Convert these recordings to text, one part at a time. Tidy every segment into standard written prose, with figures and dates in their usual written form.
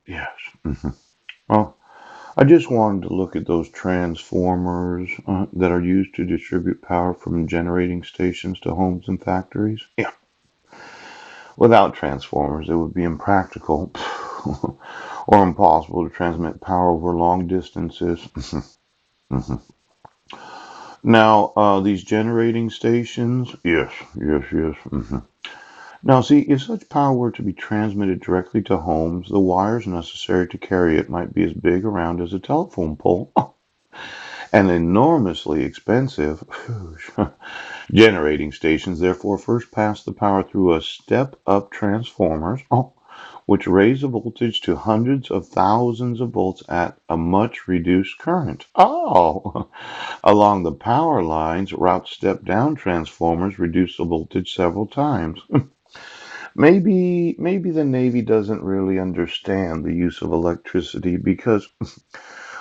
Yes. Well, I just wanted to look at those transformers that are used to distribute power from generating stations to homes and factories. Yeah. Without transformers, it would be impractical or impossible to transmit power over long distances. Now, these generating stations, yes, yes, yes. Now, see, if such power were to be transmitted directly to homes, the wires necessary to carry it might be as big around as a telephone pole and enormously expensive. Generating stations, therefore, first pass the power through a step up transformers, which raise the voltage to hundreds of thousands of volts at a much reduced current. Oh, along the power lines, route step down transformers reduce the voltage several times. Maybe the Navy doesn't really understand the use of electricity because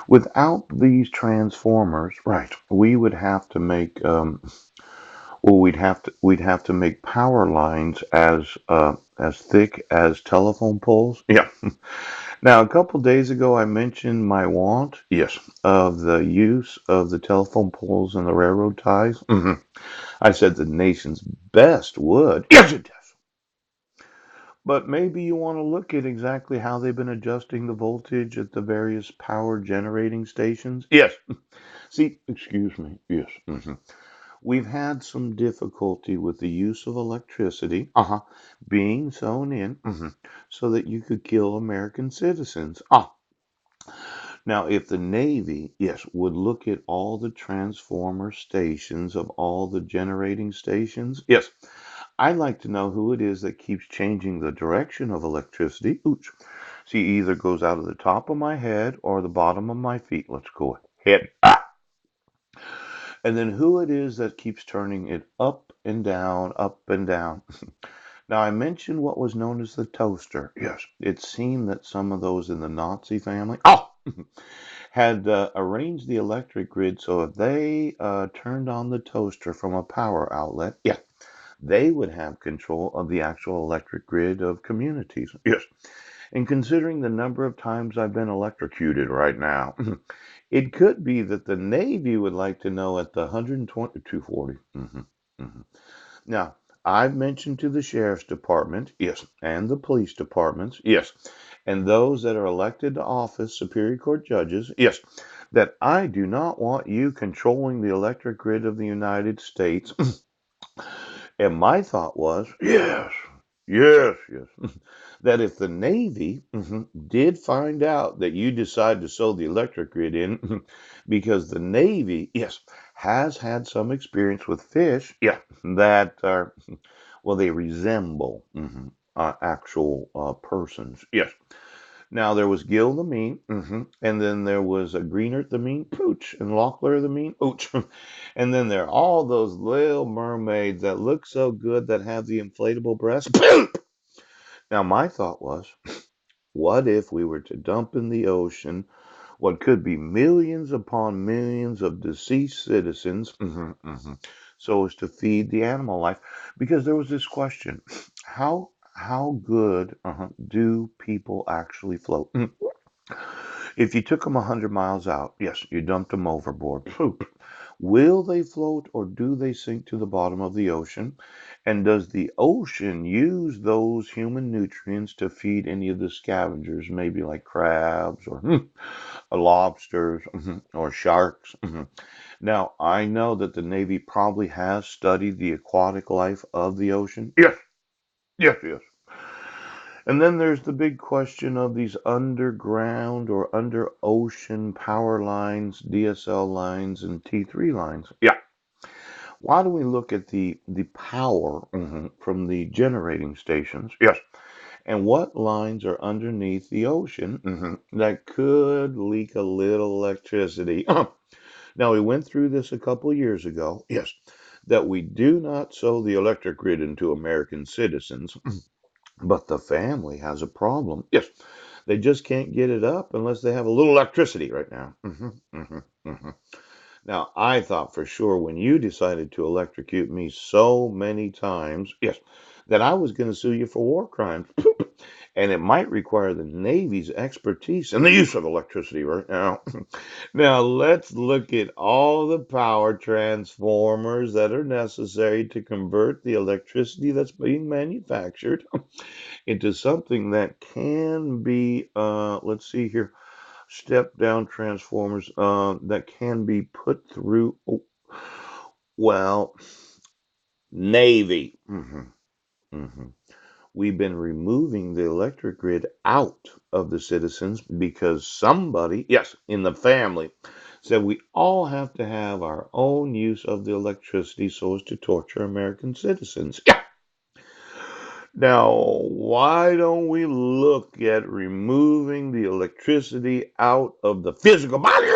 without these transformers, right, we would have to make we'd have to make power lines as thick as telephone poles. Yeah. Now, a couple days ago, I mentioned my want, yes, of the use of the telephone poles and the railroad ties. I said the nation's best would. Yes, it does. But maybe you want to look at exactly how they've been adjusting the voltage at the various power generating stations. Yes. See, excuse me. Yes. We've had some difficulty with the use of electricity, being sewn in, so that you could kill American citizens. Now, if the Navy, yes, would look at all the transformer stations of all the generating stations, yes, I'd like to know who it is that keeps changing the direction of electricity. Ooch. See, either goes out of the top of my head or the bottom of my feet. Let's go ahead. And then who it is that keeps turning it up and down, up and down. Now, I mentioned what was known as the toaster. Yes, it seemed that some of those in the Nazi family, had arranged the electric grid so if they turned on the toaster from a power outlet, yeah, they would have control of the actual electric grid of communities. Yes. And considering the number of times I've been electrocuted right now, it could be that the Navy would like to know at the 120, 240. Now, I've mentioned to the Sheriff's Department, yes, and the police departments, yes, and those that are elected to office, Superior Court judges, yes, that I do not want you controlling the electric grid of the United States. And my thought was, yes, yes, yes, that if the Navy did find out that you decide to sew the electric grid in, because the Navy, yes, has had some experience with fish, yeah, that are, well, they resemble actual persons, yes. Now there was Gil the Mean, and then there was a Greenert the Mean Pooch, and Locklear the Mean Ooch, and then there are all those little mermaids that look so good that have the inflatable breasts. Now my thought was, what if we were to dump in the ocean what could be millions upon millions of deceased citizens, so as to feed the animal life? Because there was this question: how good do people actually float? If you took them 100 miles out, yes, you dumped them overboard. Poop. Will they float or do they sink to the bottom of the ocean? And does the ocean use those human nutrients to feed any of the scavengers, maybe like crabs or lobsters or sharks? Now, I know that the Navy probably has studied the aquatic life of the ocean. Yes, yes, yes. And then there's the big question of these underground or under ocean power lines, DSL lines, and T3 lines. Yeah. Why do we look at the power from the generating stations? Yes. And what lines are underneath the ocean that could leak a little electricity? Now, we went through this a couple years ago. Yes. That we do not sow the electric grid into American citizens. But the family has a problem. Yes, they just can't get it up unless they have a little electricity right now. Now, I thought for sure when you decided to electrocute me so many times, yes, that I was going to sue you for war crimes. And it might require the Navy's expertise in the use of electricity right now. Now, let's look at all the power transformers that are necessary to convert the electricity that's being manufactured into something that can be, let's see here, step down transformers that can be put through, oh, well, Navy. Hmm. We've been removing the electric grid out of the citizens because somebody, yes, in the family, said we all have to have our own use of the electricity so as to torture American citizens. Yeah. Now, why don't we look at removing the electricity out of the physical body?